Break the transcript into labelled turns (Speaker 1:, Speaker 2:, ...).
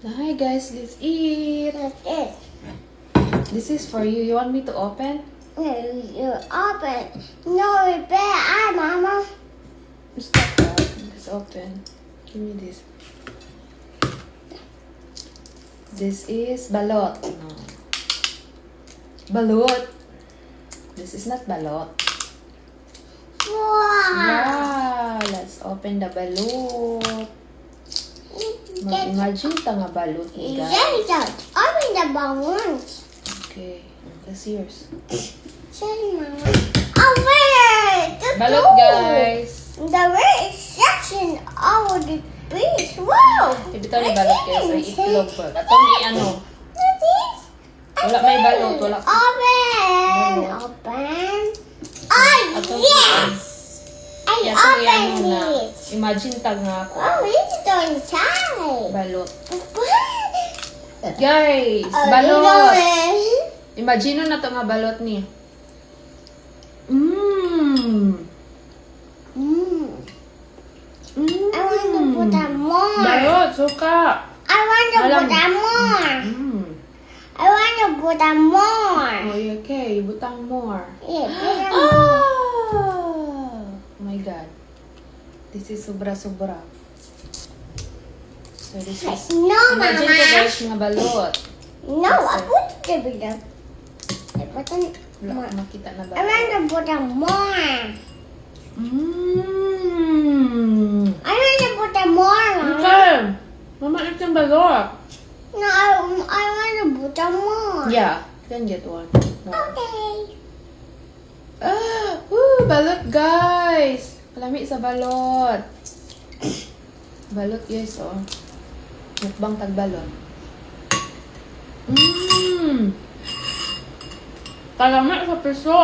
Speaker 1: Hi guys, let's eat.
Speaker 2: That's it.
Speaker 1: This is for you. You want me to open?
Speaker 2: You open. No, it's bad. Mama.
Speaker 1: Stop that. It's open. Give me this. This is balot. No. Balot. This is not balot.
Speaker 2: Wow.
Speaker 1: Wow! Let's open the balot. Imagine ta nga balot ni guys.
Speaker 2: Yes, open the balloons.
Speaker 1: Okay. That's yours.
Speaker 2: Say, Mama. Over the
Speaker 1: Balot
Speaker 2: door.
Speaker 1: guys.
Speaker 2: The red section of the beach. Wow.
Speaker 1: Ibitaw ni balot guys. Ay itlog po. Atong i-ano.
Speaker 2: What is?
Speaker 1: Wala may balot. Wala.
Speaker 2: Open.
Speaker 1: Balot.
Speaker 2: Open. Oh,
Speaker 1: Atong
Speaker 2: yes. I
Speaker 1: Yan itong i-ano
Speaker 2: opened
Speaker 1: na.
Speaker 2: it.
Speaker 1: Imagine ta nga ako.
Speaker 2: Oh, it's inside.
Speaker 1: Balot.
Speaker 2: What?
Speaker 1: Guys,
Speaker 2: Oh,
Speaker 1: balot.
Speaker 2: it's
Speaker 1: Imagine na to nga balot ni. Mmm.
Speaker 2: Mm.
Speaker 1: Mmm.
Speaker 2: I want to put that more.
Speaker 1: Balot, suka.
Speaker 2: I want to
Speaker 1: Alam-
Speaker 2: put that more.
Speaker 1: Mmm.
Speaker 2: I want to put that more.
Speaker 1: Okay, butang more.
Speaker 2: Yeah, put that more.
Speaker 1: Oh my god. This is sobra-sobra. So this is...
Speaker 2: No,
Speaker 1: Imagine ko
Speaker 2: Mama.
Speaker 1: guys nga balot.
Speaker 2: No, I put the bigger. I put the
Speaker 1: Wala
Speaker 2: more.
Speaker 1: akong makita na
Speaker 2: I
Speaker 1: balot.
Speaker 2: want to put that more.
Speaker 1: Mmm.
Speaker 2: I want to put that more, Mama.
Speaker 1: Okay. Mama, eat yung balot.
Speaker 2: No, I want to put that more.
Speaker 1: Yeah, then get one. More.
Speaker 2: Okay.
Speaker 1: Balot guys. Palami sa balot. Balot guys, oh. Mukbang tagbalot. Mmm. Kalami sa piso.